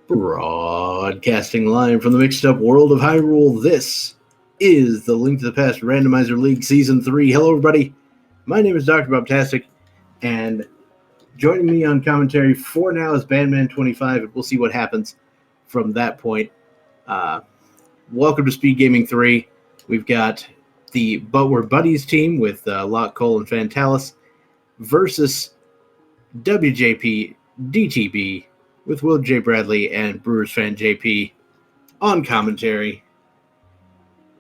Broadcasting live from the mixed-up world of Hyrule, this is the Link to the Past Randomizer League Season 3. Hello, everybody. My name is Dr. Bobtastic, and joining me on commentary for now is Bandman25, and we'll see what happens from that point. Welcome to SpeedGaming 3. We've got the But We're Buddies team with LockeCole and Fantallis versus WJP DTB with WillardJBradley and BrewersfanJP on commentary,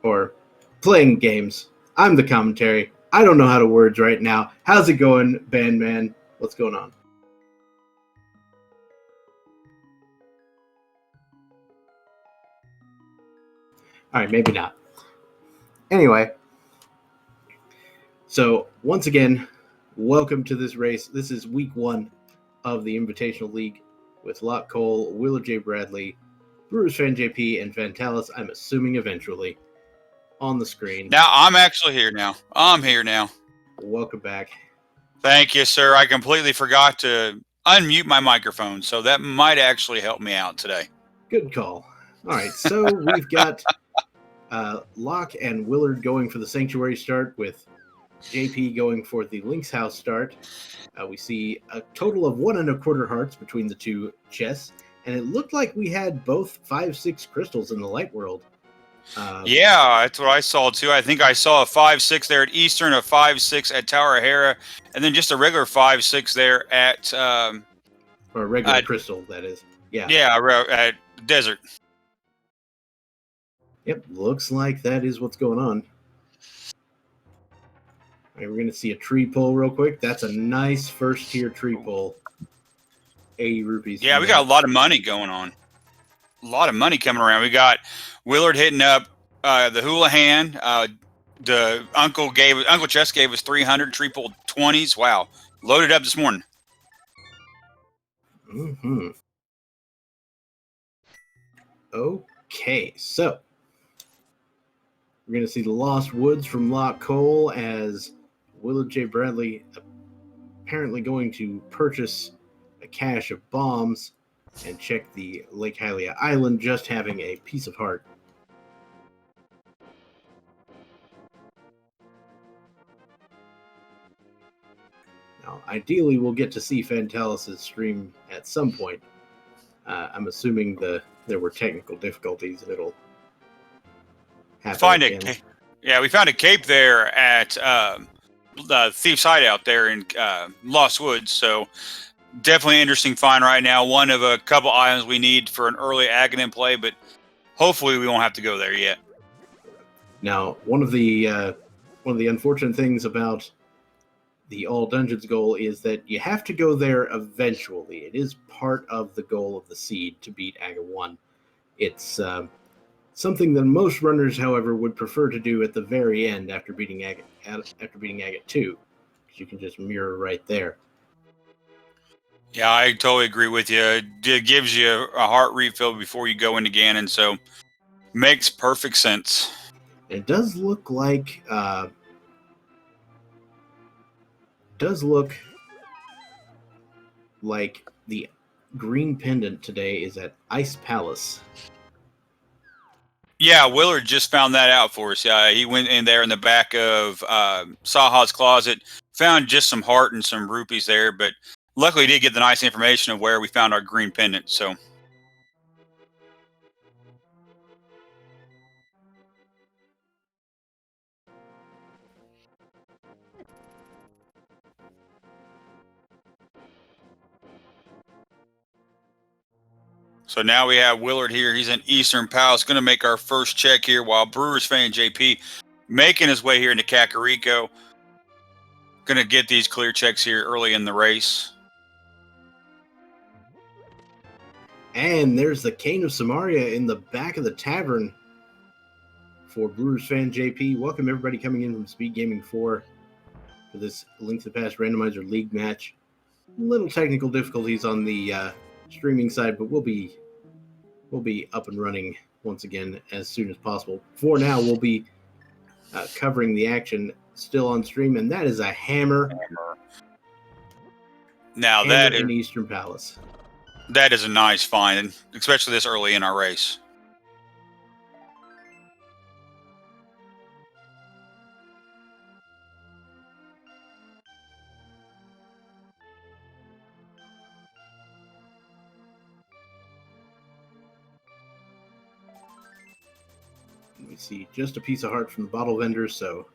or playing games. I'm the commentary. I don't know how to words right now. How's it going, Bandman? What's going on? All right, maybe not. Anyway, so once again, welcome to this race. This is week 1 of the Invitational League with LockeCole, WillardJBradley, BrewersfanJP, and Fantallis, I'm assuming eventually, on the screen. Now, I'm actually here now. I'm here now. Welcome back. Thank you, sir. I completely forgot to unmute my microphone, so that might actually help me out today. Good call. All right, so we've got Locke and Willard going for the Sanctuary start, with JP going for the Link's House start. We see a total of 1 1/4 hearts between the two chests, and it looked like we had both 5-6 crystals in the light world. Yeah, that's what I saw too. I think I saw a 5-6 there at Eastern, a 5-6 at Tower Hera, and then just a regular 5-6 there at or a regular crystal, that is. Yeah. Yeah, at Desert. Yep, looks like that is what's going on. All right, we're going to see a tree pull real quick. That's a nice first-tier tree pull. 80 rupees. Yeah, we got a lot of money going on. A lot of money coming around. We got Willard hitting up the Houlihan. The Uncle Chess gave us 300 tree pull 20s. Wow, loaded up this morning. Mm-hmm. Okay, so we're going to see the Lost Woods from LockeCole as WillardJBradley apparently going to purchase a cache of bombs and check the Lake Hylia Island, just having a piece of heart. Now, ideally, we'll get to see Fantallis' stream at some point. I'm assuming there were technical difficulties, and it'll happen again. Yeah, we found a cape there at the Thief's Hideout there in Lost Woods, so definitely an interesting find right now. One of a couple items we need for an early Aghanim play, but hopefully we won't have to go there yet. Now, one of the unfortunate things about the All Dungeons goal is that you have to go there eventually. It is part of the goal of the seed to beat Aga 1. It's something that most runners, however, would prefer to do at the very end after beating Aga 2, because you can just mirror right there. Yeah, I totally agree with you. It gives you a heart refill before you go into Ganon, so makes perfect sense. It does look like the green pendant today is at Ice Palace. Yeah, Willard just found that out for us. He went in there in the back of Saha's closet, found just some heart and some rupees there, but luckily he did get the nice information of where we found our green pendant, so. So now we have Willard here. He's in Eastern Palace, going to make our first check here, while BrewersfanJP making his way here into Kakariko. Going to get these clear checks here early in the race. And there's the Cane of Samaria in the back of the tavern for BrewersfanJP. Welcome everybody coming in from SpeedGaming 4 for this Link to the Past Randomizer League match. Little technical difficulties on the streaming side, but we'll be up and running once again as soon as possible. For now, we'll be covering the action still on stream, and that is a hammer. Now that is in Eastern Palace. That is a nice find, especially this early in our race. We see just a piece of heart from the bottle vendor, so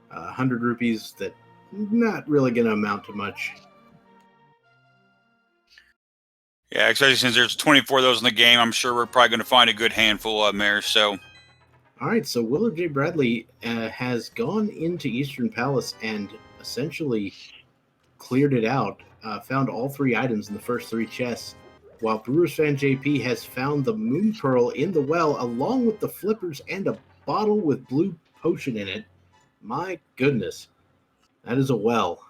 100 rupees that not really going to amount to much. Yeah, especially since there's 24 of those in the game, I'm sure we're probably going to find a good handful of them there. So, all right, so WillardJBradley has gone into Eastern Palace and essentially cleared it out, found all 3 items in the first 3 chests, while BrewersfanJP has found the Moon Pearl in the well, along with the flippers and a bottle with blue potion in it. My goodness, that is a well.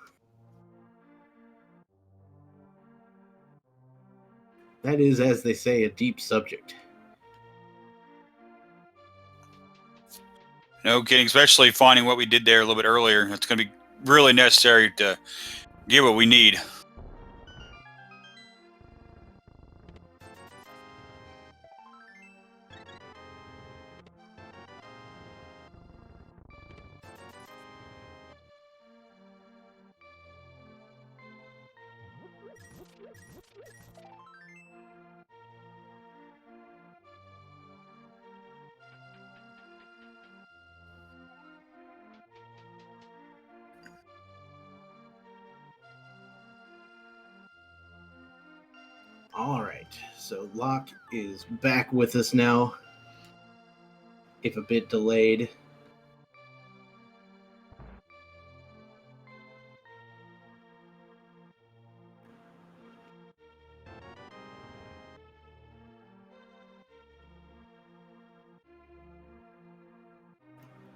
That is, as they say, a deep subject. no kidding, especially finding what we did there a little bit earlier. It's going to be really necessary to get what we need. All right, so Locke is back with us now, if a bit delayed.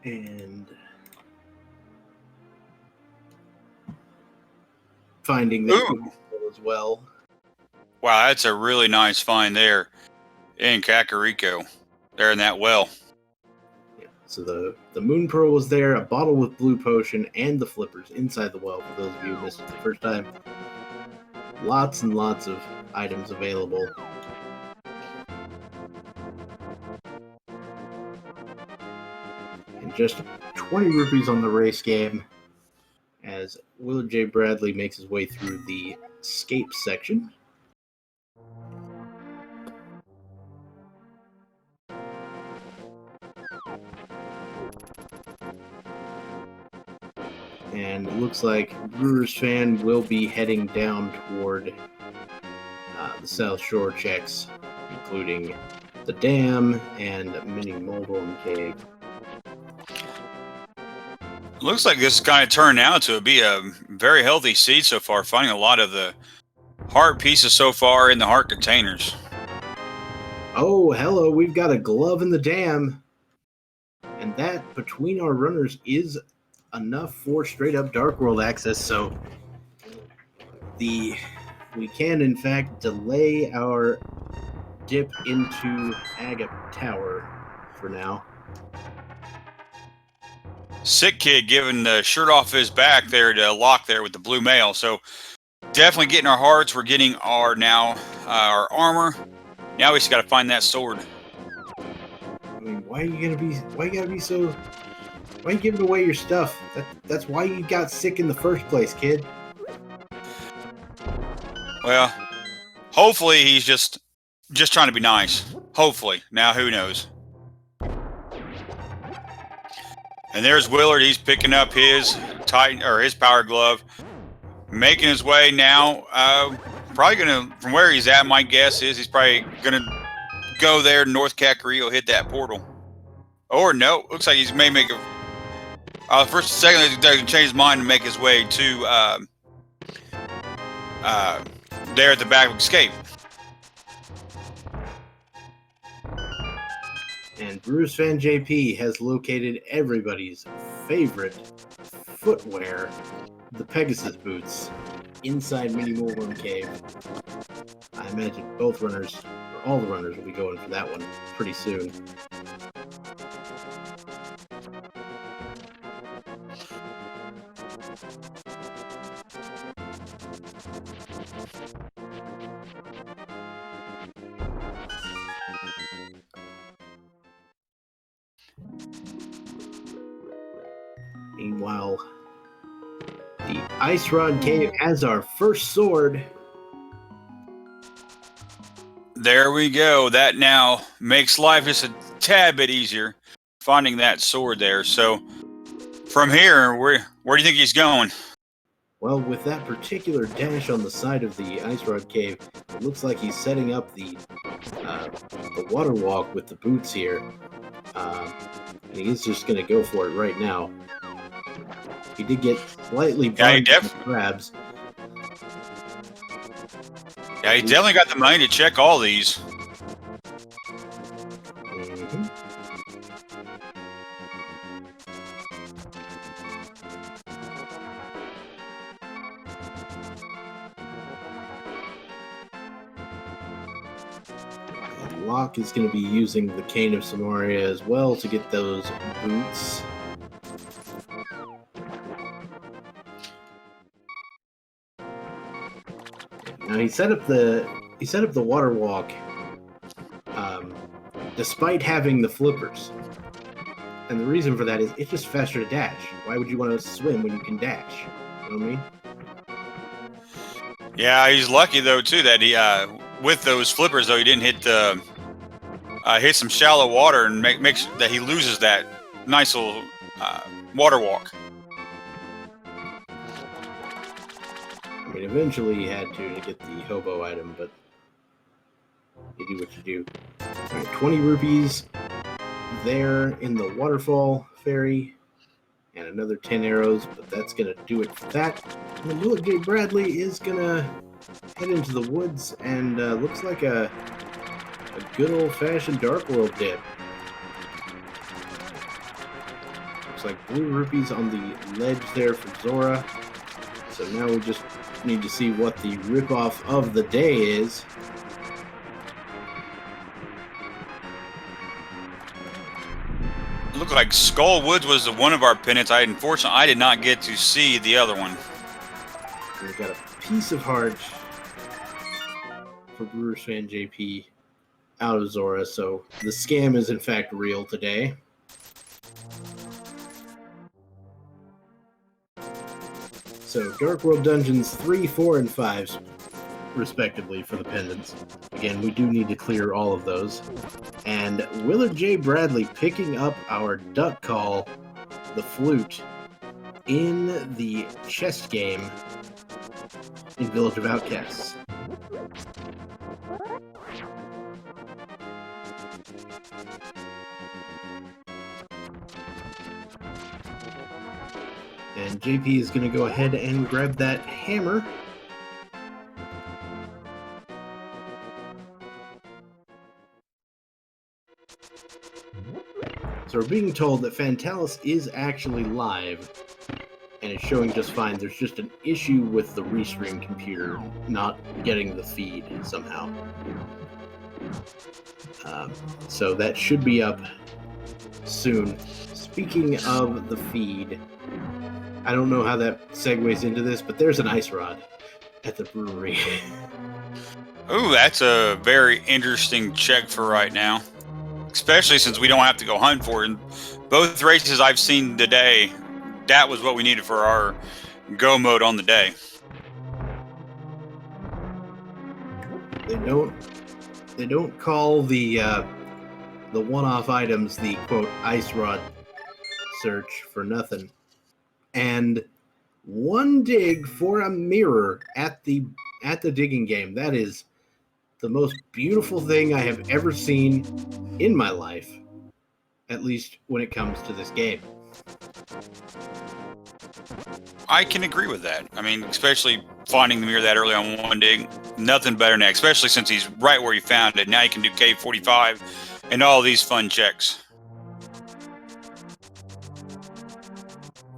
And finding that as well. Wow, that's a really nice find there in Kakariko, there in that well. Yeah, so the Moon Pearl was there, a bottle with blue potion, and the flippers inside the well, for those of you who missed it the first time. Lots and lots of items available. And just 20 rupees on the race game as WillardJBradley makes his way through the escape section. And it looks like Brewers Fan will be heading down toward the South Shore checks, including the dam and Mini Moldorm Cave. Looks like this kind of turned out to be a very healthy seed so far, finding a lot of the heart pieces so far in the heart containers. Oh, hello, we've got a glove in the dam. And that, between our runners, is enough for straight up Dark World access, so we can in fact delay our dip into Agate Tower for now. Sick Kid giving the shirt off his back there to Locke there with the blue mail. So definitely getting our hearts. We're getting our our armor. Now we just got to find that sword. I mean, why you giving away your stuff? That's why you got sick in the first place, kid. Well, hopefully he's just trying to be nice. Hopefully. Now who knows? And there's Willard. He's picking up his his power glove, making his way now. Probably gonna, from where he's at, my guess is he's probably gonna go there to North Kakariko, hit that portal. Or no, looks like he may make a first second he's gonna change his mind and make his way to there at the back of Escape. And BrewersfanJP has located everybody's favorite footwear, the Pegasus boots, inside Mini Moldorm Cave. I imagine both runners, or all the runners, will be going for that one pretty soon. Meanwhile, the Ice Rod Cave has our first sword. There we go. That now makes life just a tad bit easier, finding that sword there. So from here, where do you think he's going? Well, with that particular dash on the side of the Ice Rod Cave, it looks like he's setting up the water walk with the boots here. And he's just going to go for it right now. He did get slightly burned by the crabs. Yeah, he definitely got the money to check all these. Mm-hmm. Locke is going to be using the Cane of Samaria as well to get those boots. Now he set up the water walk despite having the flippers, and the reason for that is it's just faster to dash. Why would you want to swim when you can dash? You know what I mean? Yeah, he's lucky though too that he with those flippers though he didn't hit the hit some shallow water and makes that he loses that nice little water walk. I mean, eventually he had to get the hobo item, but you do what you do. All right, 20 rupees there in the waterfall ferry, and another 10 arrows, but that's going to do it for that. And then WillardJBradley is going to head into the woods, and looks like a good old-fashioned Dark World dip. Looks like blue rupees on the ledge there for Zora. So now we just need to see what the ripoff of the day is. It looked like Skull Woods was one of our pennants. Unfortunately, I did not get to see the other one. We've got a piece of heart for BrewersfanJP out of Zora, so the scam is in fact real today. So Dark World Dungeons 3, 4, and 5 respectively for the pendants. Again, we do need to clear all of those. And WillardJBradley picking up our duck call, the flute, in the chest game in Village of Outcasts. And JP is going to go ahead and grab that hammer. So we're being told that Fantallis is actually live, and it's showing just fine. There's just an issue with the restream computer not getting the feed somehow. So that should be up soon. Speaking of the feed, I don't know how that segues into this, but there's an ice rod at the brewery. Ooh, that's a very interesting check for right now. Especially since we don't have to go hunt for it. In both races I've seen today, that was what we needed for our go mode on the day. They don't call the one-off items the quote ice rod search for nothing. And one dig for a mirror at the digging game. That is the most beautiful thing I have ever seen in my life, at least when it comes to this game. I can agree with that. I mean, especially finding the mirror that early on one dig, nothing better than that, especially since he's right where you found it. Now you can do cave 45 and all these fun checks.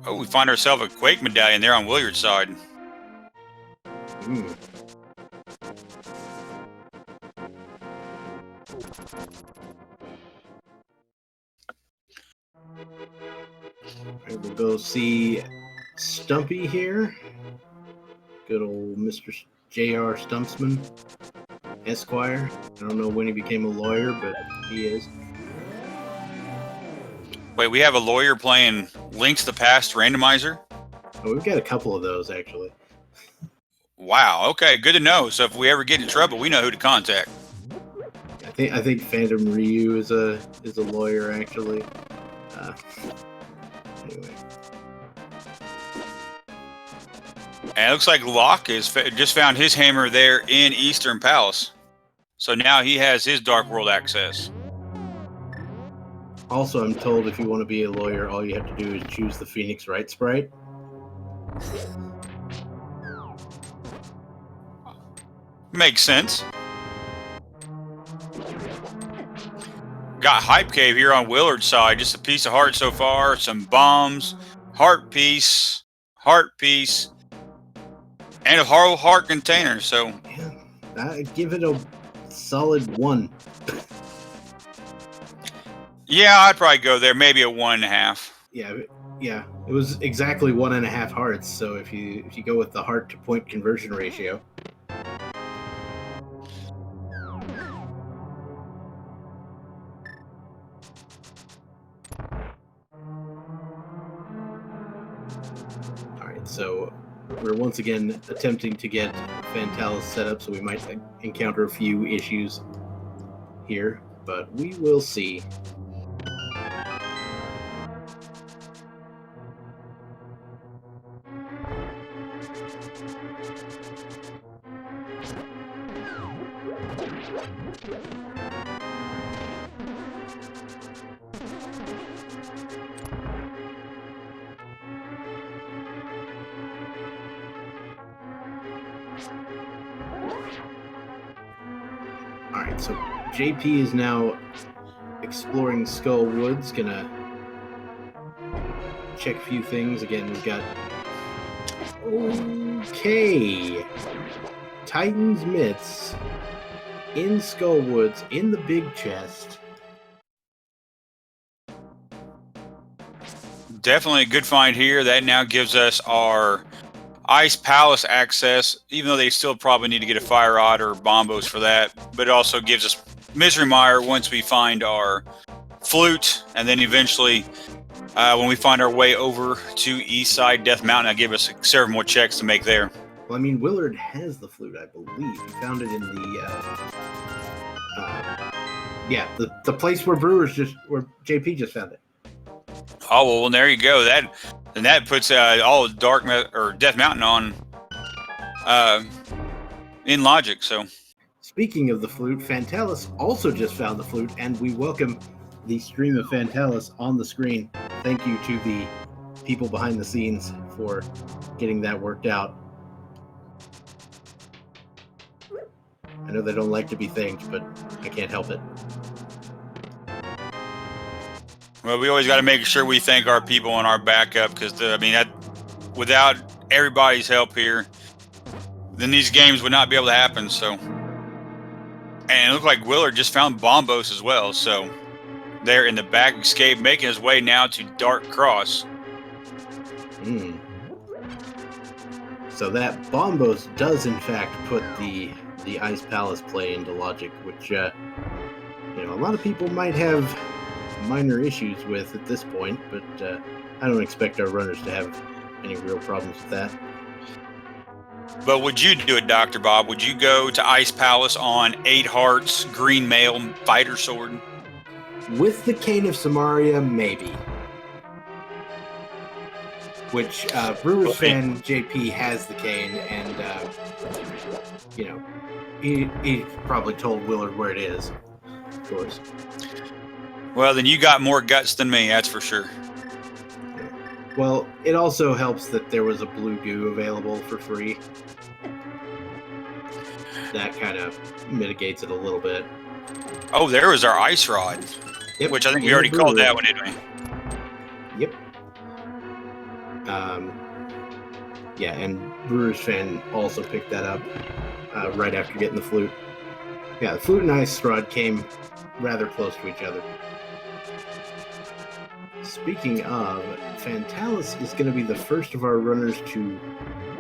Oh, we find ourselves a Quake medallion there on Willard's side. Ooh. Right, we'll go see Stumpy here. Good old Mr. J.R. Stumpsman, Esquire. I don't know when he became a lawyer, but he is. Wait, we have a lawyer playing Links to the Past Randomizer? Oh, we've got a couple of those, actually. Wow, okay, good to know. So if we ever get in trouble, we know who to contact. I think Phantom Ryu is a lawyer, actually. Anyway. And it looks like Locke just found his hammer there in Eastern Palace. So now he has his Dark World access. Also, I'm told if you want to be a lawyer, all you have to do is choose the Phoenix Wright sprite. Makes sense. Got Hype Cave here on Willard's side. Just a piece of heart so far. Some bombs. Heart piece. And a heart container. So Yeah, I'd give it a solid 1. yeah, I'd probably go there. Maybe a 1.5. Yeah. It was exactly 1.5 hearts. So if you go with the heart to point conversion ratio. All right, so we're once again attempting to get Fantallis set up, so we might encounter a few issues here, but we will see. Alright, so JP is now exploring Skull Woods, gonna check a few things. Again, we've got... Okay! Titan's Myths in Skull Woods, in the big chest. Definitely a good find here. That now gives us our Ice Palace access, even though they still probably need to get a Fire Rod or Bombos for that. But it also gives us Misery Mire once we find our Flute, and then eventually when we find our way over to East Side Death Mountain, that'll give us several more checks to make there. Well, I mean, Willard has the flute, I believe. He found it in the place where where JP just found it. Oh well, there you go. That puts all Death Mountain on in logic. So, speaking of the flute, Fantallis also just found the flute, and we welcome the stream of Fantallis on the screen. Thank you to the people behind the scenes for getting that worked out. I know they don't like to be thanked, but I can't help it. well, we always got to make sure we thank our people and our backup, because without everybody's help here, then these games would not be able to happen. So, and it looked like Willard just found Bombos as well. So, there in the back escape, making his way now to Dark Cross. So that Bombos does in fact put the Ice Palace play into logic, which a lot of people might have minor issues with at this point, but I don't expect our runners to have any real problems with that. But would you do it, Dr. Bob? Would you go to Ice Palace on 8 hearts, green mail, fighter sword? With the Cane of Samaria, maybe. Which BrewersfanJP has the cane, and he probably told Willard where it is, of course. Well, then you got more guts than me, that's for sure. Well, it also helps that there was a blue goo available for free. That kind of mitigates it a little bit. Oh, there was our ice rod. Yep. Which I think we already called that one, didn't we? Yep. Yeah, and Brewers Fan also picked that up right after getting the flute. Yeah, the flute and ice rod came rather close to each other. Speaking of, Fantallis is going to be the first of our runners to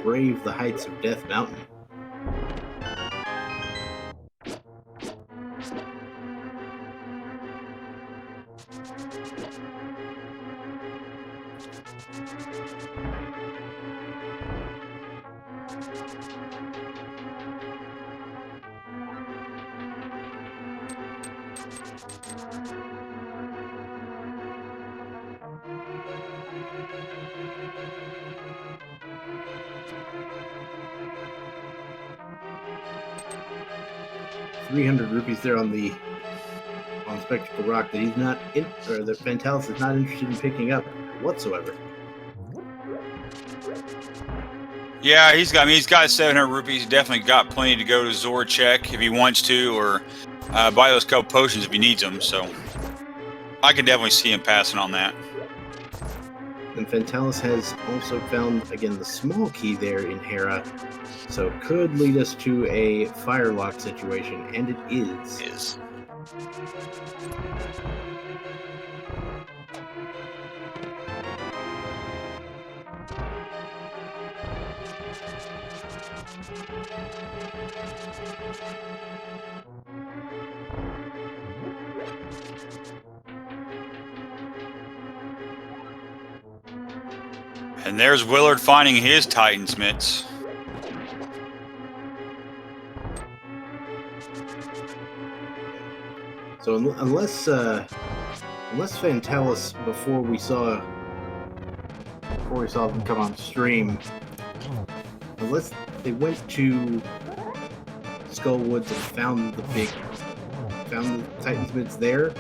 brave the heights of Death Mountain. 300 rupees there on the Spectacle Rock that he's not or that Fantallis is not interested in picking up whatsoever. Yeah, he's got 700 rupees. He's definitely got plenty to go to Zord check if he wants to, or buy those couple potions if he needs them. So I can definitely see him passing on that. And Fantallis has also found, again, the small key there in Hera, so it could lead us to a firelock situation, and it is. And there's Willard finding his Titan's mitts. So unless Fantallis, before we saw them come on stream, unless they went to Skull Woods and found the Titan's mitts there,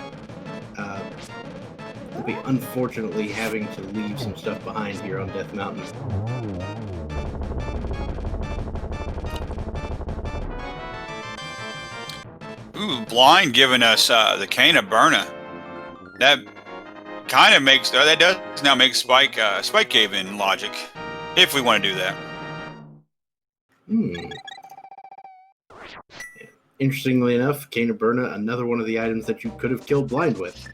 they'll be unfortunately having to leave some stuff behind here on Death Mountain. Ooh, Blind giving us the Cane of Burna. That kind of makes that does now make Spike Cave in logic, if we want to do that. Interestingly enough, Cane of Burna, another one of the items that you could have killed Blind with.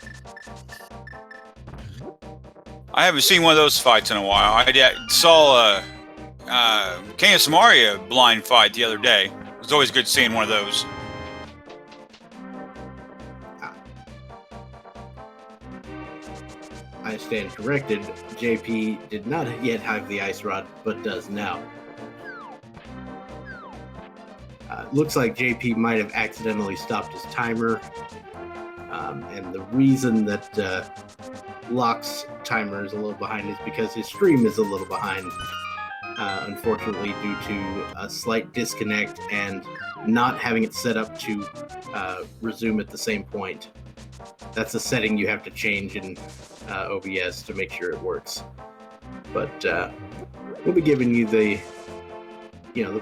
I haven't seen one of those fights in a while. I saw Cane of Samaria blind fight the other day. It was always good seeing one of those. I stand corrected. JP did not yet have the ice rod, but does now. Looks like JP might have accidentally stopped his timer. And the reason that Locke's timer is a little behind is because his stream is a little behind. Unfortunately, due to a slight disconnect and not having it set up to resume at the same point. That's a setting you have to change in OBS to make sure it works. But we'll be giving you the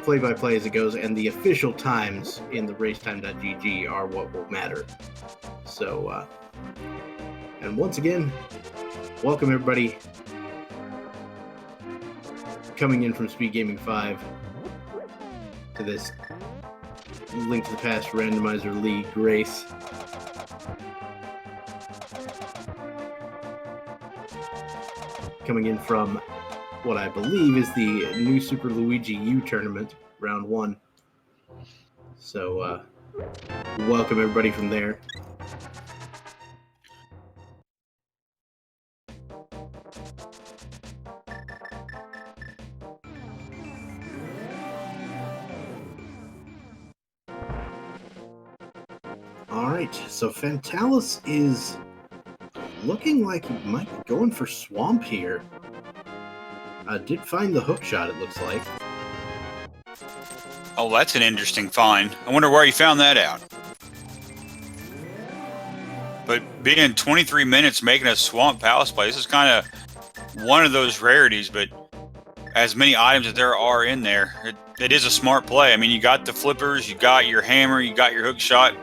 play-by-play as it goes, and the official times in the racetime.gg are what will matter. So, and once again, welcome everybody coming in from SpeedGaming 5 to this Link to the Past Randomizer League race. Coming in from what I believe is the new Super Luigi U tournament, round 1. So, welcome everybody from there. Alright, so Fantallis is looking like he might be going for Swamp here. Did find the hook shot, it looks like. Oh, that's an interesting find. I wonder where he found that out. But being 23 minutes making a Swamp Palace play, this is kind of one of those rarities, but as many items as there are in there, it is a smart play. I mean, you got the flippers, you got your hammer, you got your hook shot.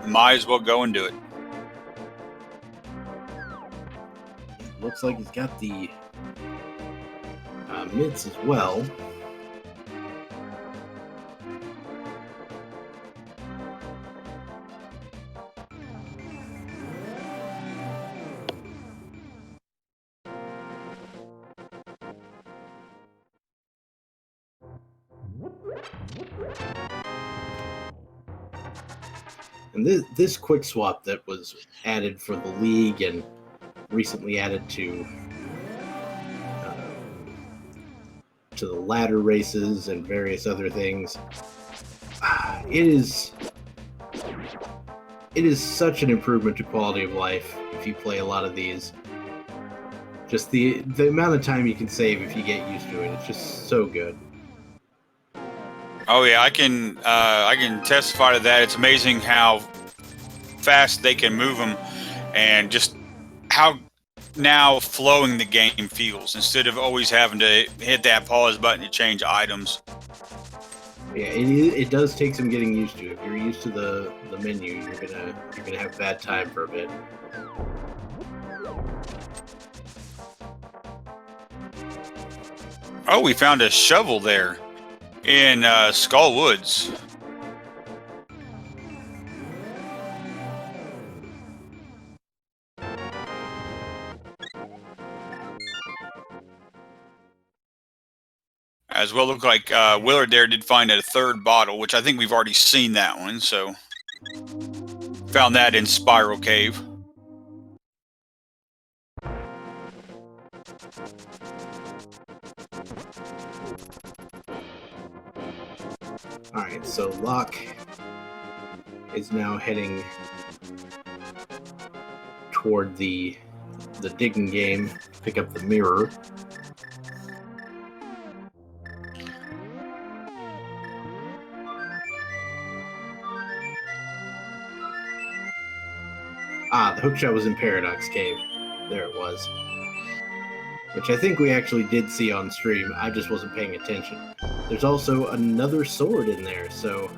Might as well go and do it. Looks like he's got the mitts as well. And this quick swap that was added for the league and recently added to the ladder races and various other things, it is such an improvement to quality of life if you play a lot of these. Just the amount of time you can save if you get used to it, it's just so good. Oh yeah, I can testify to that. It's amazing how fast they can move them, and just how now flowing the game feels instead of always having to hit that pause button to change items. Yeah, it does take some getting used to. If you're used to the menu, you're gonna have a bad time for a bit. Oh, we found a shovel there in Skull Woods. As well, look like Willard there did find a third bottle, which I think we've already seen that one. So found that in Spiral Cave. All right, so Locke is now heading toward the digging game, pick up the mirror. Ah, the hookshot was in Paradox Cave. There it was. Which I think we actually did see on stream. I just wasn't paying attention. There's also another sword in there, so...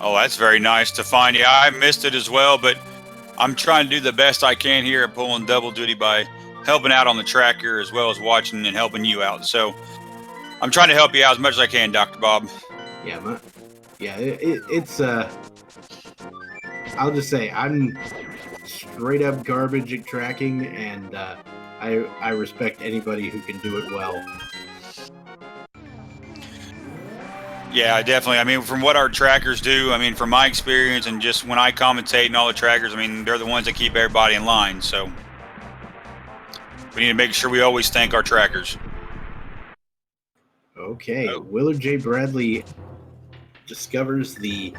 Oh, that's very nice to find. Yeah, I missed it as well, but I'm trying to do the best I can here at pulling double duty by helping out on the tracker as well as watching and helping you out. So I'm trying to help you out as much as I can, Dr. Bob. Yeah, it's I'll just say I'm straight up garbage at tracking, and I respect anybody who can do it well. Yeah, definitely. I mean, from what our trackers do, I mean, from my experience and just when I commentate and all the trackers, I mean, they're the ones that keep everybody in line. So we need to make sure we always thank our trackers. Okay, WillardJBradley discovers the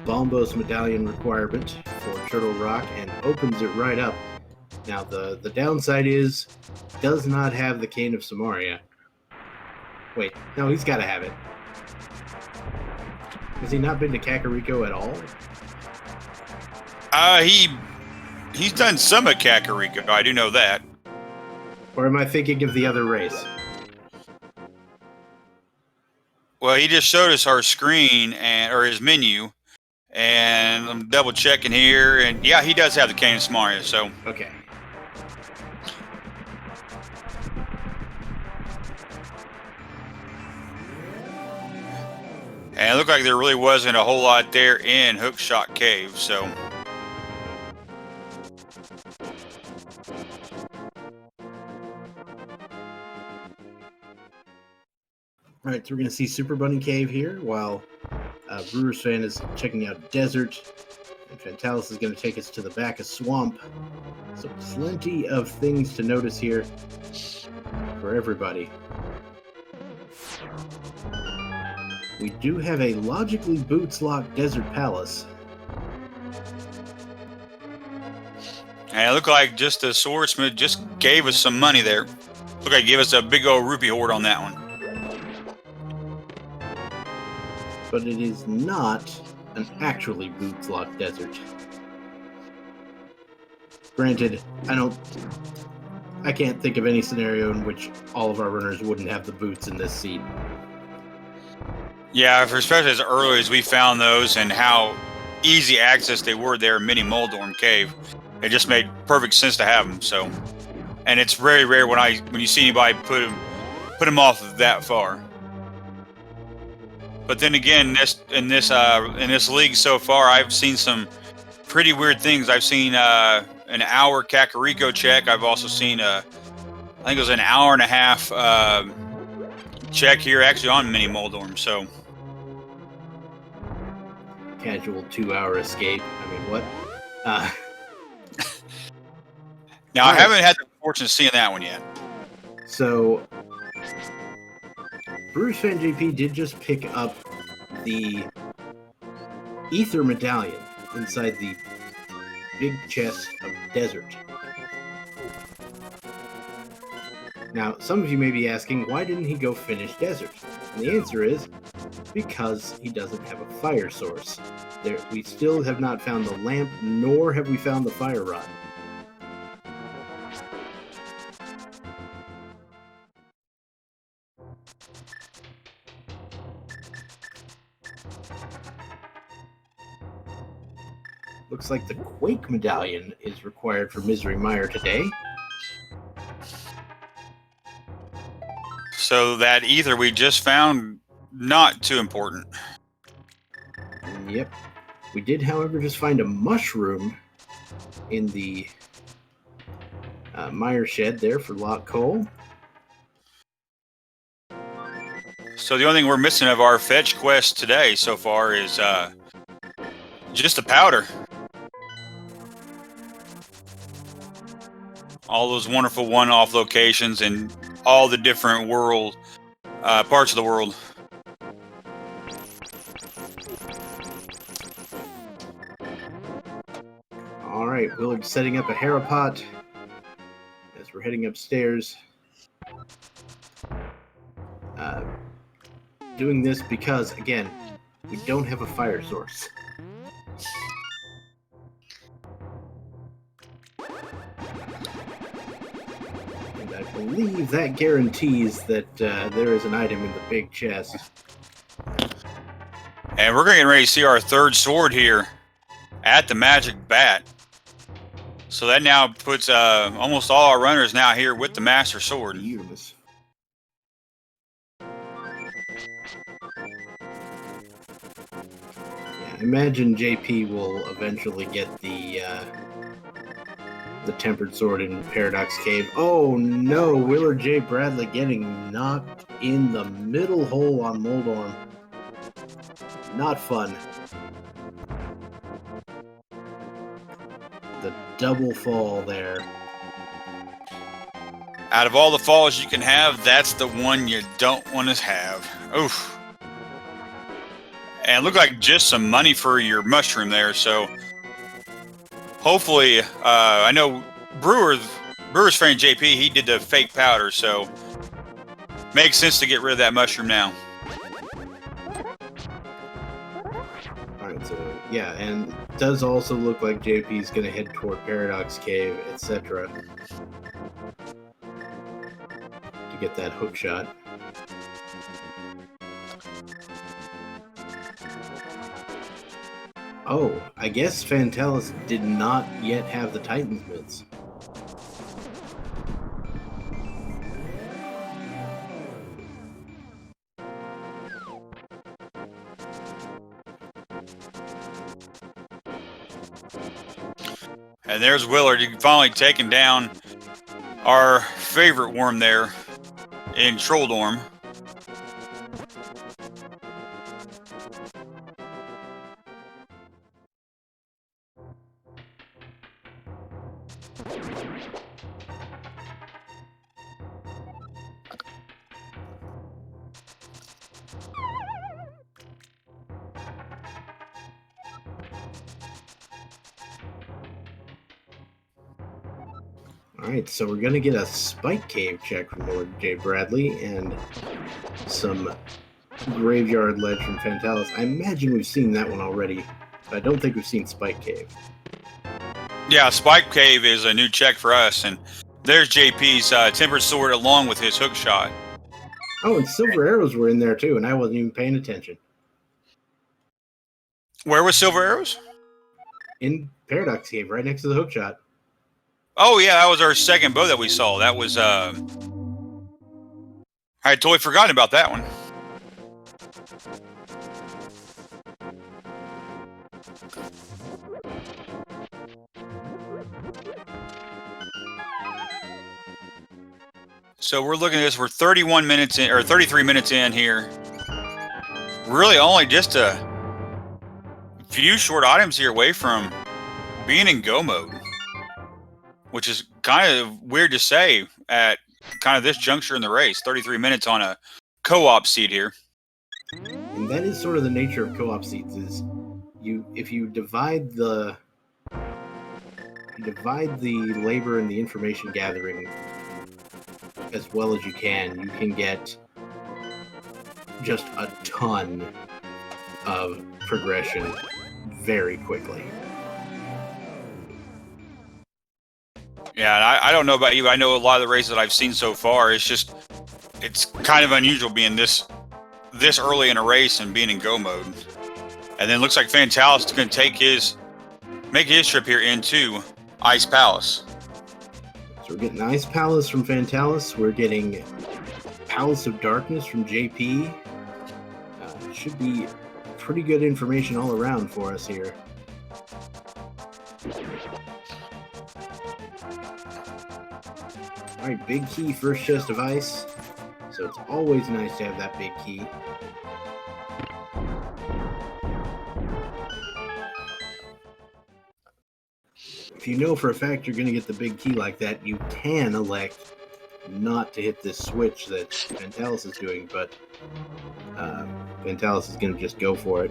Bombos medallion requirement for Turtle Rock and opens it right up. Now, the downside is, does not have the Cane of Samaria. Wait, no, he's got to have it. Has he not been to Kakariko at all? He's done some at Kakariko. I do know that. Or am I thinking of the other race? Well, he just showed us our screen or his menu, and I'm double checking here, and yeah, he does have the Cane of Samaria. So okay. And it looked like there really wasn't a whole lot there in Hookshot Cave, so. All right, so we're going to see Super Bunny Cave here, while Brewers Fan is checking out Desert, and Fantallis is going to take us to the back of Swamp. So plenty of things to notice here for everybody. We do have a logically boots locked Desert Palace. And it looked like just the swordsmith just gave us some money there. Looked like he gave us a big old rupee hoard on that one. But it is not an actually boots locked desert. Granted, I can't think of any scenario in which all of our runners wouldn't have the boots in this seed. Yeah, for especially as early as we found those and how easy access they were there in Mini Moldorm Cave, it just made perfect sense to have them. So, and it's very rare when you see anybody put them off that far. But then again, in this league so far, I've seen some pretty weird things. I've seen an hour Kakariko check. I've also seen I think it was an hour and a half check here actually on Mini Moldorm. So casual 2-hour escape. I mean, what? Now I haven't had the fortune of seeing that one yet. So BrewersfanJP did just pick up the Ether Medallion inside the big chest of Desert. Now, some of you may be asking, why didn't he go finish Desert? And the answer is because he doesn't have a fire source. We still have not found the lamp, nor have we found the fire rod. Looks like the Quake medallion is required for Misery Mire today. So that ether we just found, not too important. Yep. We did, however, just find a mushroom in the mire shed there for LockeCole. So the only thing we're missing of our fetch quest today so far is just the powder. All those wonderful one-off locations and all the different world parts of the world. All right, Willard's setting up a Harapot as we're heading upstairs. Doing this because, again, we don't have a fire source. And I believe that guarantees that there is an item in the big chest. And we're getting ready to see our third sword here at the Magic Bat. So that now puts almost all our runners now here with the Master Sword. Beautiful. I imagine JP will eventually get the Tempered Sword in Paradox Cave. Oh no, WillardJBradley getting knocked in the middle hole on Moldorm. Not fun. The double fall there. Out of all the falls you can have, that's the one you don't want to have. Oof. And it looked like just some money for your mushroom there, so hopefully, I know BrewersfanJP, he did the fake powder, so makes sense to get rid of that mushroom now. Alright, so yeah, and it does also look like JP's going to head toward Paradox Cave, etc. to get that hook shot. Oh, I guess Fantallis did not yet have the Titan's Myths. And there's Willard, finally taking down our favorite worm there in Trolldorm. Alright, so we're going to get a Spike Cave check from WillardJBradley and some Graveyard Ledge from Fantallis. I imagine we've seen that one already, but I don't think we've seen Spike Cave. Yeah, Spike Cave is a new check for us, and there's JP's Tempered Sword along with his hook shot. Oh, and Silver Arrows were in there too, and I wasn't even paying attention. Where was Silver Arrows? In Paradox Cave, right next to the hook shot. Oh yeah, that was our second bow that we saw. That was I had totally forgotten about that one. So we're looking at this. We're 31 minutes in, or 33 minutes in here. Really, only just a few short items here away from being in go mode, which is kind of weird to say at kind of this juncture in the race. 33 minutes on a co-op seed here. And that is sort of the nature of co-op seeds. Is if you divide the labor and the information gathering as well as you can get just a ton of progression very quickly. Yeah, and I don't know about you, but I know a lot of the races that I've seen so far, it's kind of unusual being this early in a race and being in go mode. And then it looks like Fantallis is going to make his trip here into Ice Palace. So we're getting Ice Palace from Fantallis. We're getting Palace of Darkness from JP. Should be pretty good information all around for us here. All right, big key, first chest of ice. So it's always nice to have that big key. If you know for a fact you're going to get the big key like that, you can elect not to hit this switch that Fantallis is doing, but Fantallis is going to just go for it.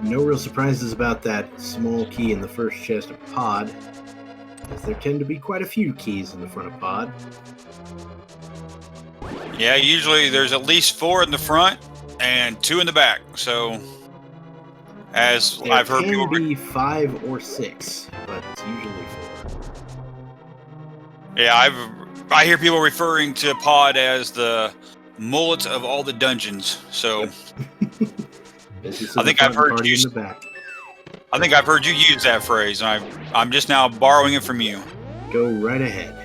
No real surprises about that small key in the first chest of pod, as there tend to be quite a few keys in the front of pod. Yeah, usually there's at least 4 in the front and 2 in the back. So, as There I've heard can people be 5 or 6, but it's usually 4. Yeah, I hear people referring to pod as the mullet of all the dungeons. So, I think I've heard you. I think I've heard you use that phrase. I'm just now borrowing it from you. Go right ahead.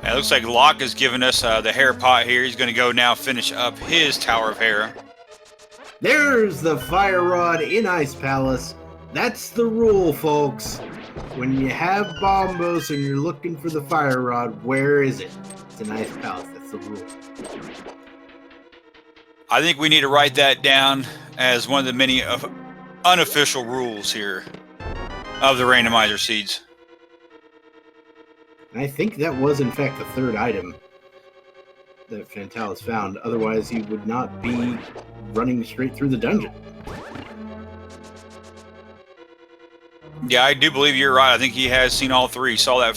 It looks like Locke has given us the hair pot here. He's going to go now finish up his Tower of Hair. There's the fire rod in Ice Palace. That's the rule, folks. When you have Bombos and you're looking for the fire rod, where is it? It's in Ice Palace. That's the rule. I think we need to write that down as one of the many unofficial rules here of the randomizer seeds. And I think that was, in fact, the third item that Fantallis found. Otherwise, he would not be running straight through the dungeon. Yeah, I do believe you're right. I think he has seen all 3. He saw that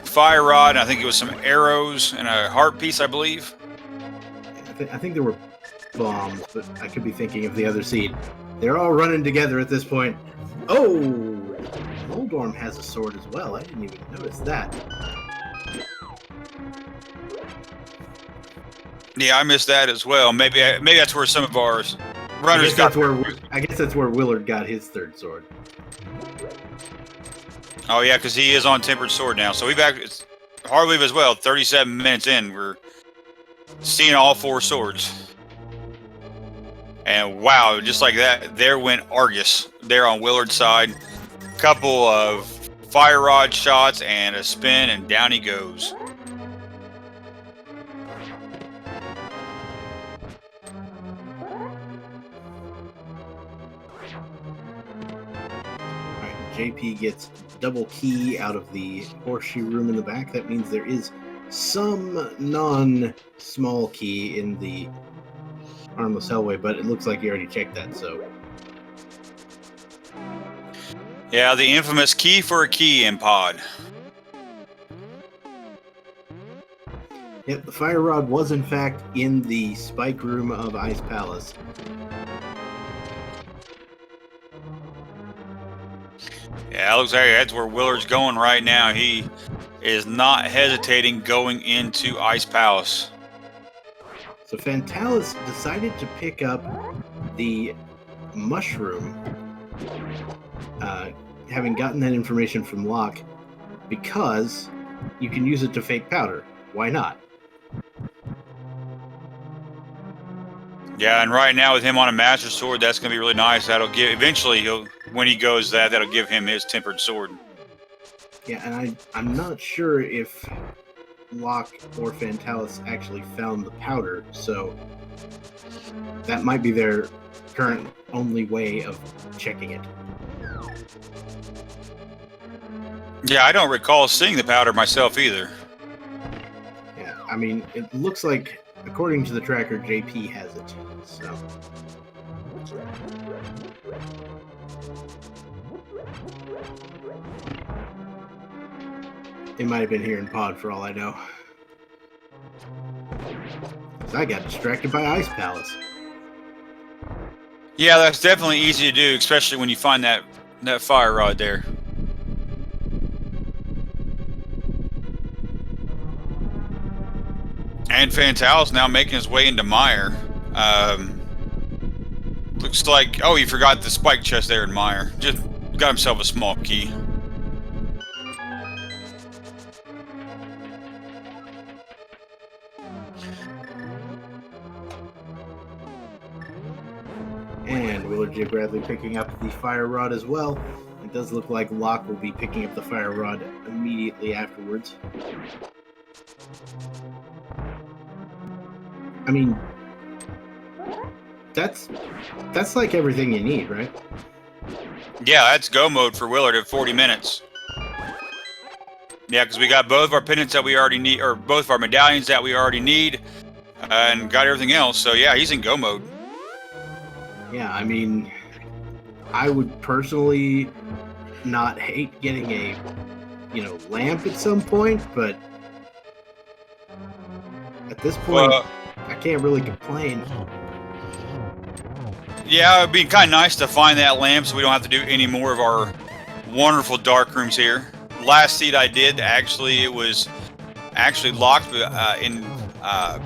fire rod, and I think it was some arrows and a heart piece, I believe. I think there were bombs, but I could be thinking of the other seed. They're all running together at this point. Oh! Moldorm has a sword as well. I didn't even notice that. Yeah, I missed that as well. Maybe that's where some of our runners got. I guess that's where Willard got his third sword. Oh yeah, because he is on Tempered Sword now. So it's hard to believe as well. 37 minutes in, we're seeing all 4 swords. And wow, just like that, there went Argus there on Willard's side. Couple of fire rod shots and a spin, and down he goes. Alright, JP gets double key out of the horseshoe room in the back. That means there is some non-small key in the Armless Hellway, but it looks like you already checked that, so... Yeah, the infamous key for a key in pod. Yep, the fire rod was in fact in the spike room of Ice Palace. Yeah, it looks like that's where Willard's going right now. He is not hesitating going into Ice Palace. So Fantallis decided to pick up the mushroom, having gotten that information from Locke, because you can use it to fake powder. Why not? Yeah, and right now with him on a Master Sword, that's going to be really nice. That'll give, eventually, when he goes that'll give him his Tempered Sword. Yeah, and I'm not sure if Locke or Fantallis actually found the powder, so that might be their current only way of checking it. Yeah, I don't recall seeing the powder myself either. Yeah, I mean, it looks like, according to the tracker, JP has it, so... It might have been here in pod for all I know. 'Cause I got distracted by Ice Palace. Yeah, that's definitely easy to do, especially when you find that fire rod there. And Fantallis now making his way into Mire. Looks like, oh, he forgot the spike chest there in Mire. Just got himself a small key. And WillardJBradley picking up the fire rod as well. It does look like Locke will be picking up the fire rod immediately afterwards. I mean, that's like everything you need, right? Yeah, that's go mode for Willard at 40 minutes. Yeah, because we got both of our pendants that we already need, or both of our medallions that we already need, and got everything else. So yeah, he's in go mode. Yeah, I mean, I would personally not hate getting a, lamp at some point, but at this point, I can't really complain. Yeah, it'd be kind of nice to find that lamp so we don't have to do any more of our wonderful dark rooms here. Last seed I did, actually, it was actually locked in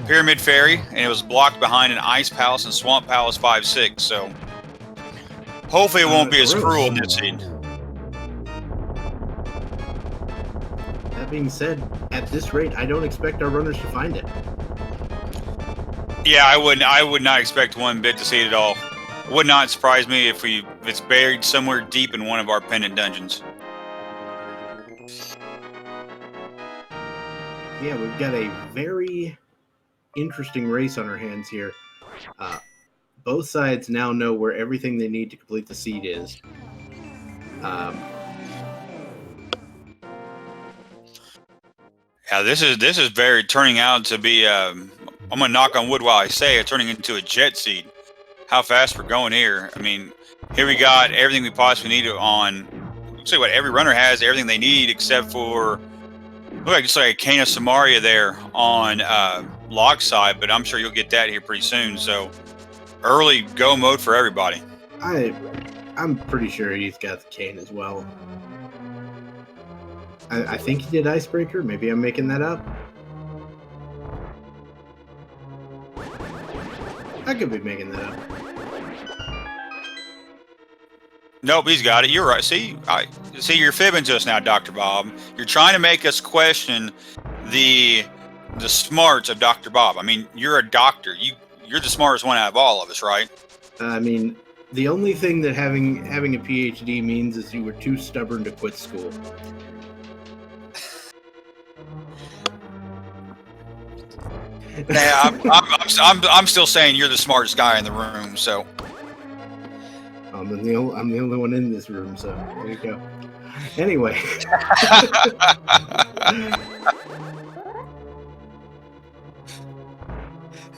Pyramid Ferry, and it was blocked behind an Ice Palace and Swamp Palace 5-6, so hopefully it won't be as cruel in this seed. That being said, at this rate, I don't expect our runners to find it. Yeah, I would not expect one bit to see it at all. It would not surprise me if it's buried somewhere deep in one of our pendant dungeons. Yeah, we've got a very interesting race on our hands here. Both sides now know where everything they need to complete the seed is. Yeah, this is very turning out to be. I'm gonna knock on wood while I say it, turning into a jet seed. How fast we're going here! I mean, here we got everything we possibly need on. Looks like what every runner has everything they need except for. Look like just like a Cane of Samaria there on Locke's side, but I'm sure you'll get that here pretty soon. So early go mode for everybody. I'm pretty sure he's got the cane as well. I think he did Icebreaker. Maybe I'm making that up. I could be making that up. Nope, he's got it. You're right. See, you're fibbing to us now, Dr. Bob. You're trying to make us question the smarts of Dr. Bob. I mean, you're a doctor. You're the smartest one out of all of us, right? I mean, the only thing that having a PhD means is you were too stubborn to quit school. Yeah, I'm still saying you're the smartest guy in the room. So I'm the only one in this room. So there you go. Anyway.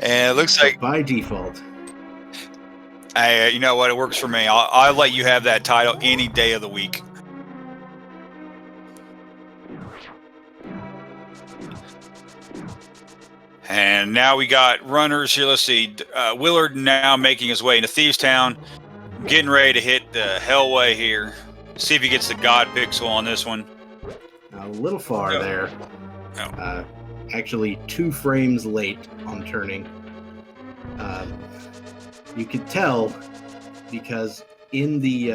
And it looks like by default. You know what? It works for me. I'll let you have that title any day of the week. And now we got runners here. Let's see. Willard now making his way into Thieves Town, getting ready to hit the Hellway here. See if he gets the God Pixel on this one. A little far there. No. Actually, 2 frames late on turning. You could tell because in the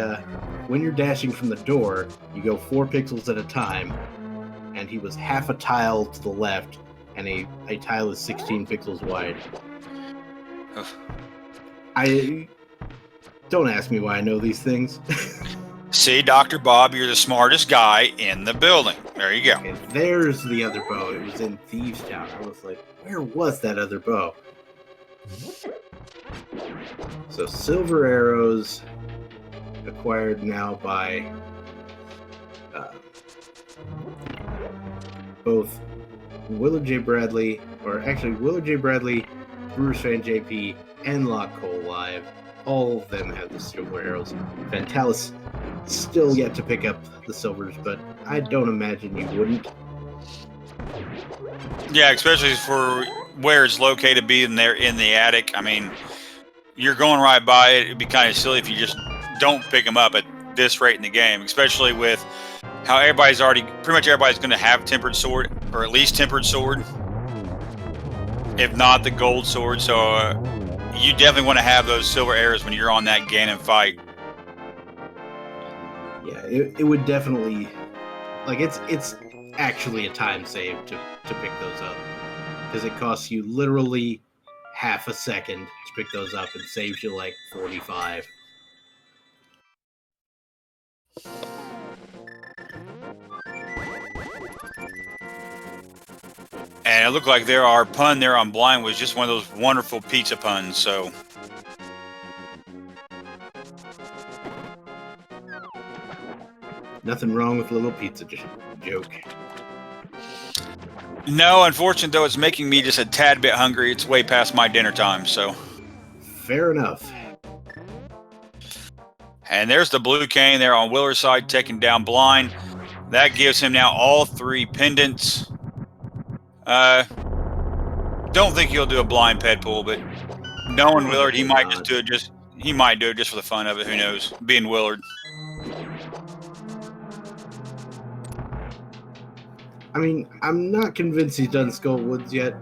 when you're dashing from the door, you go 4 pixels at a time, and he was half a tile to the left, and a tile is 16 pixels wide. I don't ask me why I know these things. See, Dr. Bob, you're the smartest guy in the building. There you go. And there's the other bow. It was in Thieves Town. I was like, where was that other bow? So silver arrows acquired now by both WillardJBradley, or actually WillardJBradley, BrewersfanJP, and LockeColeLive, all of them have the silver arrows. Fantallis still yet to pick up the silvers, but I don't imagine you wouldn't. Yeah, especially for where it's located, being there in the attic. I mean, you're going right by it. It'd be kind of silly if you just don't pick them up at this rate in the game, especially with how pretty much everybody's going to have tempered sword, or at least tempered sword, if not the gold sword. So you definitely want to have those silver arrows when you're on that Ganon fight. Yeah, it would definitely, like, it's actually a time save to pick those up, because it costs you literally half a second to pick those up and saves you like 45. And it looked like our pun there on blind was just one of those wonderful pizza puns. So Nothing wrong with a little pizza joke. no, unfortunately though, it's making me just a tad bit hungry. It's way past my dinner time. So fair enough. And there's the blue cane there on Willard's side, taking down blind. That gives him now all 3 pendants. Don't think he'll do a blind ped pull, but knowing Willard, he might just do it. He might do it just for the fun of it. Who knows? Being Willard. I mean, I'm not convinced he's done Skull Woods yet.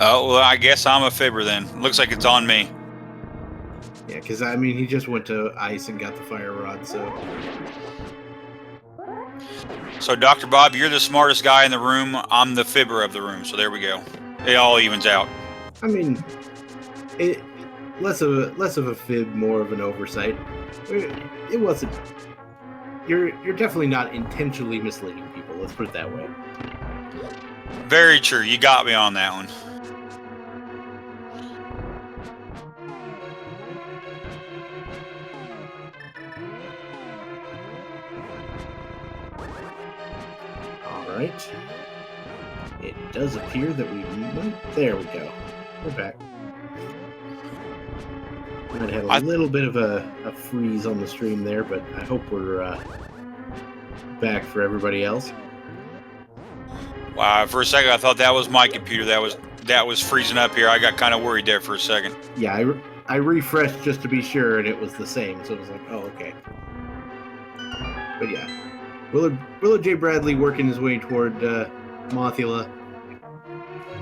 Oh, well, I guess I'm a fibber then. Looks like it's on me. Yeah, because, I mean, he just went to ice and got the fire rod, so... So, Dr. Bob, you're the smartest guy in the room. I'm the fibber of the room, so there we go. It all evens out. I mean, it less of a fib, more of an oversight. It wasn't... You're definitely not intentionally misleading people, let's put it that way. Very true. You got me on that one. Alright. It does appear that we might... There we go. We're back. Might have a little bit of a freeze on the stream there, but I hope we're back for everybody else. Wow, for a second I thought that was my computer that was freezing up here. I got kind of worried there for a second. Yeah, I refreshed just to be sure, and it was the same, so it was like, oh, okay. But yeah, WillardJBradley working his way toward Mothula.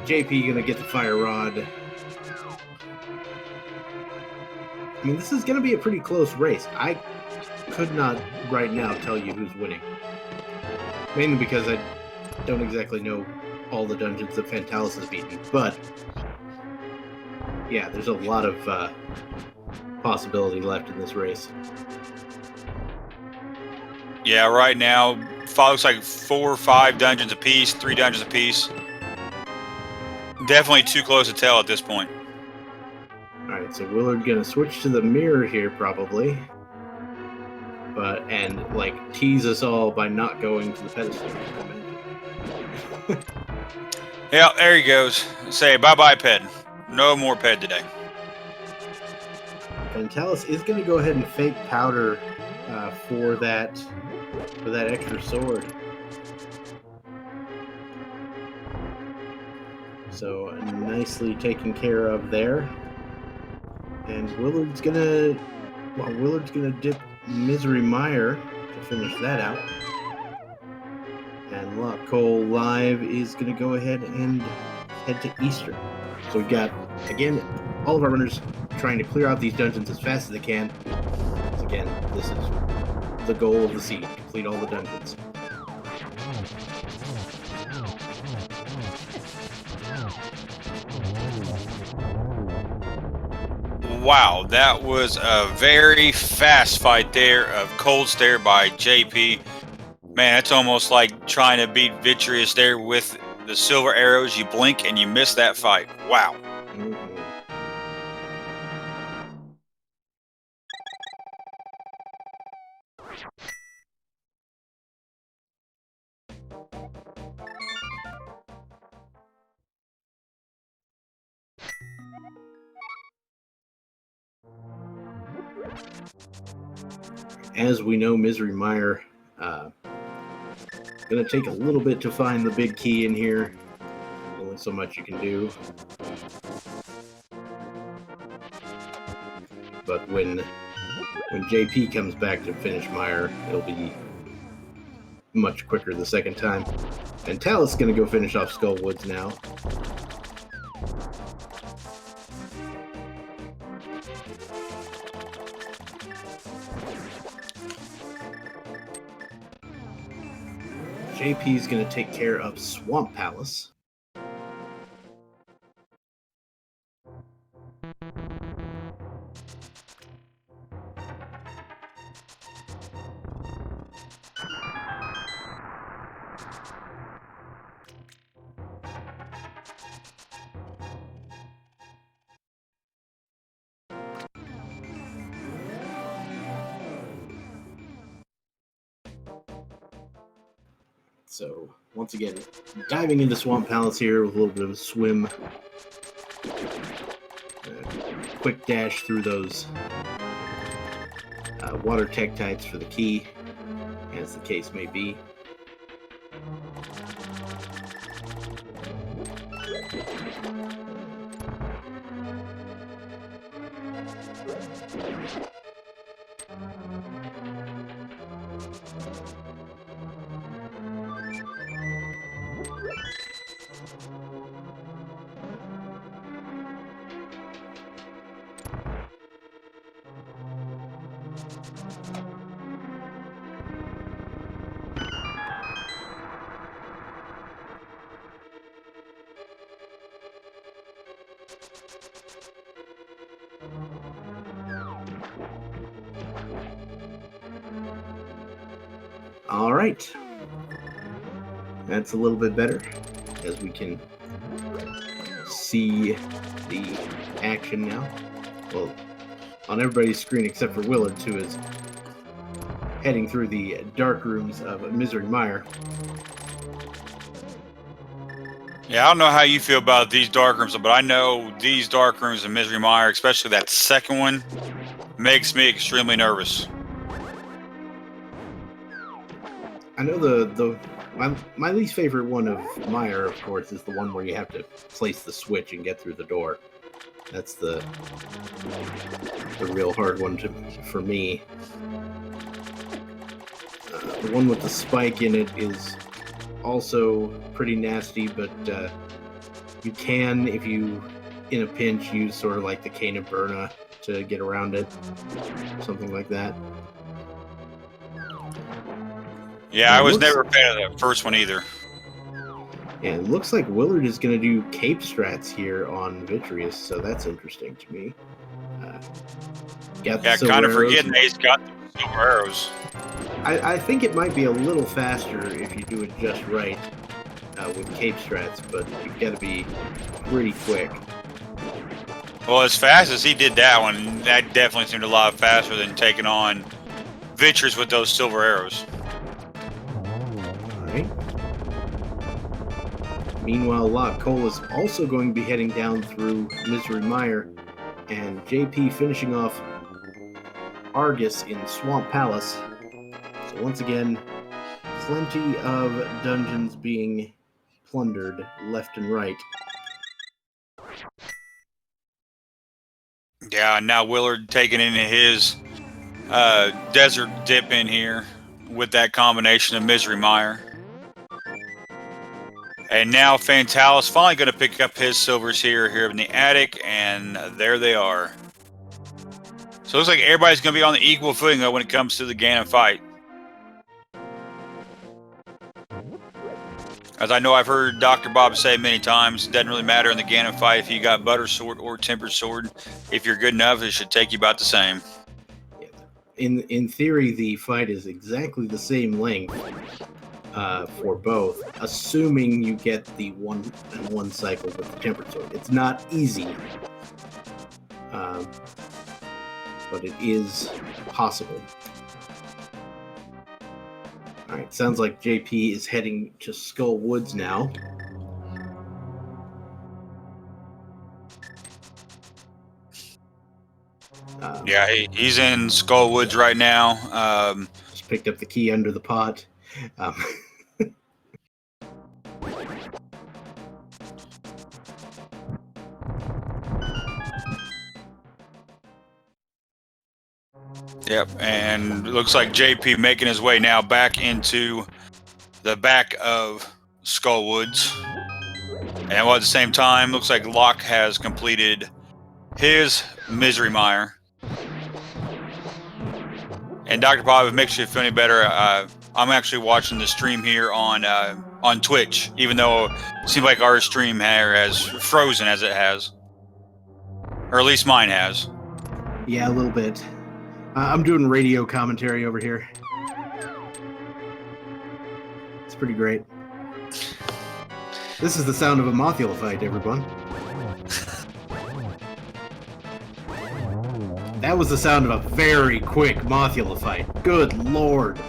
JP gonna get the fire rod. I mean, this is gonna be a pretty close race. I could not right now tell you who's winning. Mainly because I don't exactly know all the dungeons that Fantallis has beaten, but yeah, there's a lot of possibility left in this race. Yeah, right now, looks like 4 or 5 dungeons apiece, 3 dungeons apiece. Definitely too close to tell at this point. Alright, so Willard gonna switch to the mirror here, probably. And, like, tease us all by not going to the pedestal. Yeah, there he goes. Say bye-bye, Ped. No more Ped today. Fantallis is going to go ahead and fake powder for that extra sword. So nicely taken care of there. And Willard's gonna dip Misery Mire to finish that out. And LockeColeLive is going to go ahead and head to Eastern. So we've got, again, all of our runners trying to clear out these dungeons as fast as they can. So again, this is the goal of the seed, complete all the dungeons. Wow, that was a very fast fight there of Cold Stare by JP. Man, it's almost like trying to beat Vitreous there with the silver arrows. You blink and you miss that fight. Wow. As we know, Misery Mire going to take a little bit to find the big key in here. Only so much you can do. But when JP comes back to finish Mire, it'll be much quicker the second time. Fantallis is going to go finish off Skull Woods now. JP is going to take care of Swamp Palace. So, once again, diving into Swamp Palace here with a little bit of a swim. Quick dash through those water tektites for the key, as the case may be. All right, that's a little bit better, as we can see the action now. Well, on everybody's screen except for Willard, who is heading through the dark rooms of Misery Mire. Yeah, I don't know how you feel about these dark rooms, but I know these dark rooms in Misery Mire, especially that second one, makes me extremely nervous. I know my least favorite one of Mire, of course, is the one where you have to place the switch and get through the door. That's the real hard one for me. The one with the spike in it is also pretty nasty, but you can, if you, in a pinch, use sort of like the Cane of Burna to get around it. Something like that. Yeah, I was never a fan of that first one either. Yeah, it looks like Willard is going to do cape strats here on Vitreous, so that's interesting to me. Kind of forgetting he's got the silver arrows. I think it might be a little faster if you do it just right with cape strats, but you've got to be pretty quick. Well, as fast as he did that one, that definitely seemed a lot faster than taking on Vitreous with those silver arrows. Right. Meanwhile, LockeCole is also going to be heading down through Misery Mire, and JP finishing off Argus in Swamp Palace. So once again, plenty of dungeons being plundered left and right. Yeah, now Willard taking into his desert dip in here with that combination of Misery Mire. And now Fantallis finally going to pick up his silvers here in the attic, and there they are. So it looks like everybody's going to be on the equal footing though when it comes to the Ganon fight. As I know I've heard Dr. Bob say many times, it doesn't really matter in the Ganon fight if you got Butter Sword or Tempered Sword. If you're good enough, it should take you about the same. In theory, the fight is exactly the same length for both, assuming you get the one cycle with the Tempered Sword. It's not easy, but it is possible. All right, sounds like JP is heading to Skull Woods now. Yeah, he's in Skull Woods right now. Just picked up the key under the pot. Yep, and it looks like JP making his way now back into the back of Skull Woods. And while at the same time, looks like Locke has completed his Misery Mire. And Dr. Bob, if it makes you feel any better, I'm actually watching the stream here on Twitch, even though it seems like our stream has frozen as it has. Or at least mine has. Yeah, a little bit. I'm doing radio commentary over here. It's pretty great. This is the sound of a Mothula fight, everyone. That was the sound of a very quick Mothula fight. Good lord.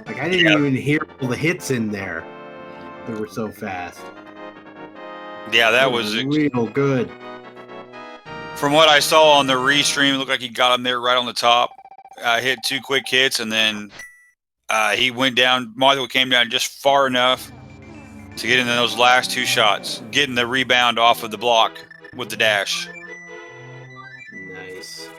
Like, I didn't even hear all the hits in there. They were so fast. Yeah, that was real good. From what I saw on the restream, it looked like he got him there right on the top. Hit 2 quick hits, and then he went down. Mothula came down just far enough to get into those last 2 shots, getting the rebound off of the block with the dash. Nice.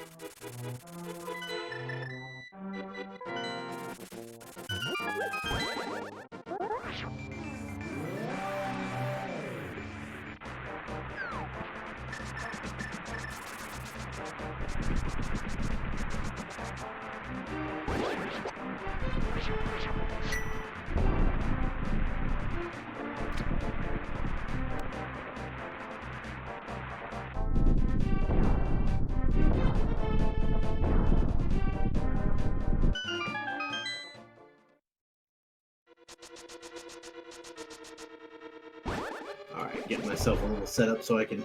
Alright, getting myself a little set up so I can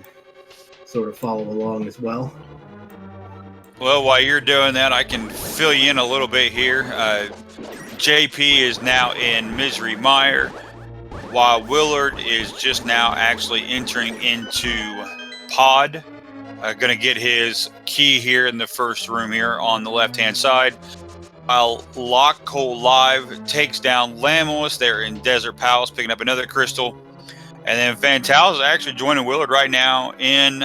sort of follow along as well. Well, while you're doing that, I can fill you in a little bit here. JP is now in Misery Mire, while Willard is just now actually entering into Pod. Going to get his key here in the first room here on the left-hand side. While LockeColeLive takes down Lamulus there in Desert Palace, picking up another crystal. And then Fantallis is actually joining Willard right now in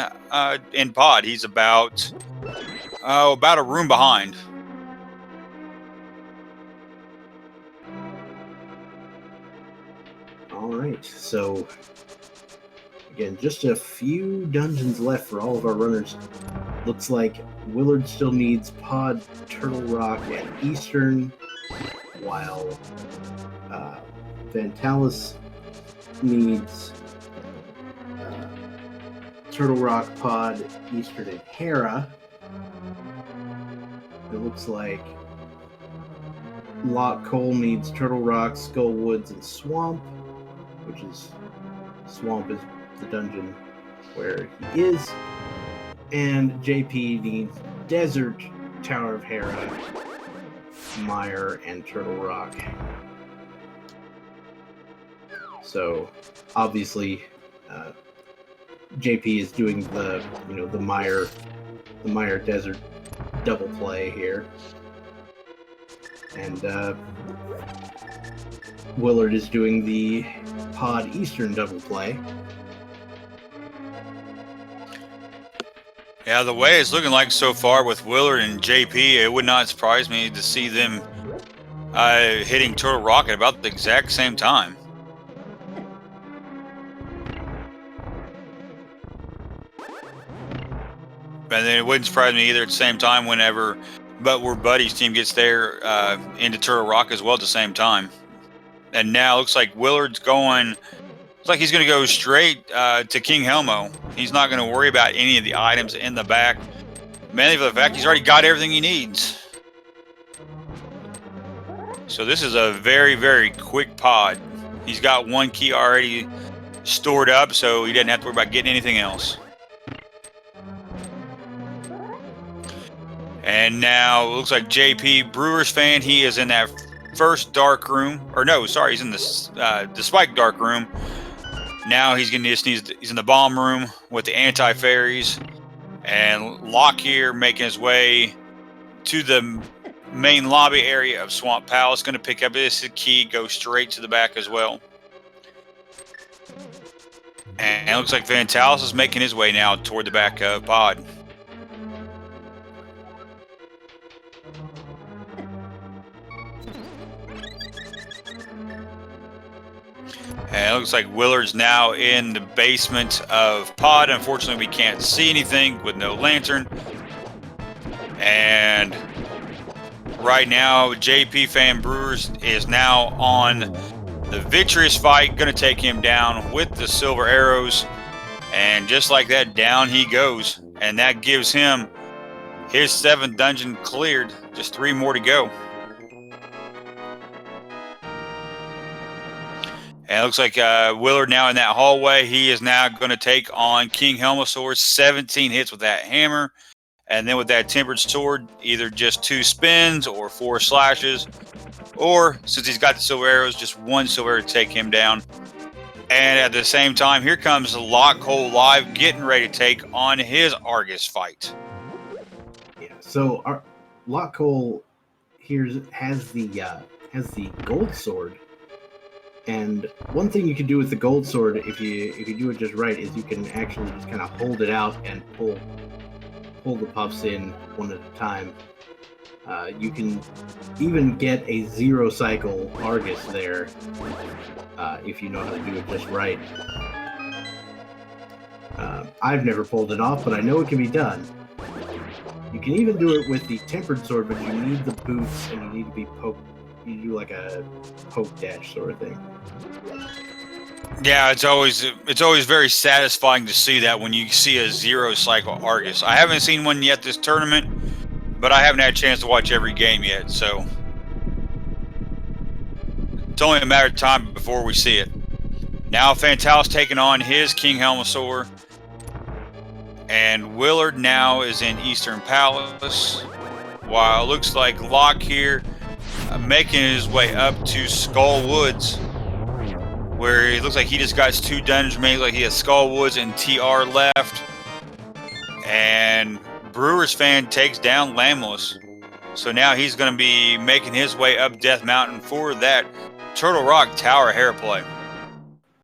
Pod. He's about a room behind. All right, so again, just a few dungeons left for all of our runners. Looks like Willard still needs Pod, Turtle Rock, and Eastern, while Fantallis needs Turtle Rock, Pod, Eastern, and Hera. It looks like LockeCole needs Turtle Rock, Skull Woods, and Swamp, which is Swamp is the dungeon where he is. And JP needs Desert, Tower of Hera, Mire, and Turtle Rock. So obviously JP is doing the Mire Desert double play here, and Willard is doing the Pod Eastern double play. Yeah, the way it's looking like so far with Willard and JP, it would not surprise me to see them hitting Turtle Rock at about the exact same time. And then it wouldn't surprise me either at the same time whenever We're Buddies team gets there into Turtle Rock as well at the same time. And now it looks like Willard's going, looks like he's going to go straight to King Helmo. He's not going to worry about any of the items in the back. Mainly for the fact he's already got everything he needs. So this is a very, very quick pod. He's got 1 key already stored up, so he doesn't have to worry about getting anything else. And now it looks like JP, Brewers fan, he is in that first dark room. Or no, sorry, he's in the Spike dark room. Now he's in the bomb room with the anti-fairies. And Locke here making his way to the main lobby area of Swamp Palace. Going to pick up this key, go straight to the back as well. And it looks like Fantallis is making his way now toward the back of Pod. And it looks like Willard's now in the basement of Pod. Unfortunately, we can't see anything with no lantern. And right now, JP Fan Brewers is now on the victorious fight. Going to take him down with the silver arrows. And just like that, down he goes. And that gives him his 7th dungeon cleared. Just 3 more to go. And it looks like Willard now in that hallway. He is now going to take on King Helmosaur's 17 hits with that hammer. And then with that tempered sword, either just 2 spins or 4 slashes. Or, since he's got the silver arrows, just 1 silver arrow to take him down. And at the same time, here comes LockeColeLive getting ready to take on his Argus fight. Yeah, so our LockeCole here has the gold sword. And one thing you can do with the gold sword, if you do it just right, is you can actually just kind of hold it out and pull the puffs in one at a time. You can even get a 0 cycle Argus there if you know how to do it just right. I've never pulled it off, but I know it can be done. You can even do it with the tempered sword, but you need the boots and you need to be poked. You do like a poke dash sort of thing. Yeah, it's always very satisfying to see that when you see a 0 cycle Argus. I haven't seen one yet this tournament, but I haven't had a chance to watch every game yet, so it's only a matter of time before we see it. Now Fantallis taking on his King Helmosaur, and Willard now is in Eastern Palace, while it looks like Locke here making his way up to Skull Woods, where it looks like he just got 2 dungeons remaining. Like he has Skull Woods and TR left. And Brewers Fan takes down Lamless. So now he's going to be making his way up Death Mountain for that Turtle Rock Tower hair play.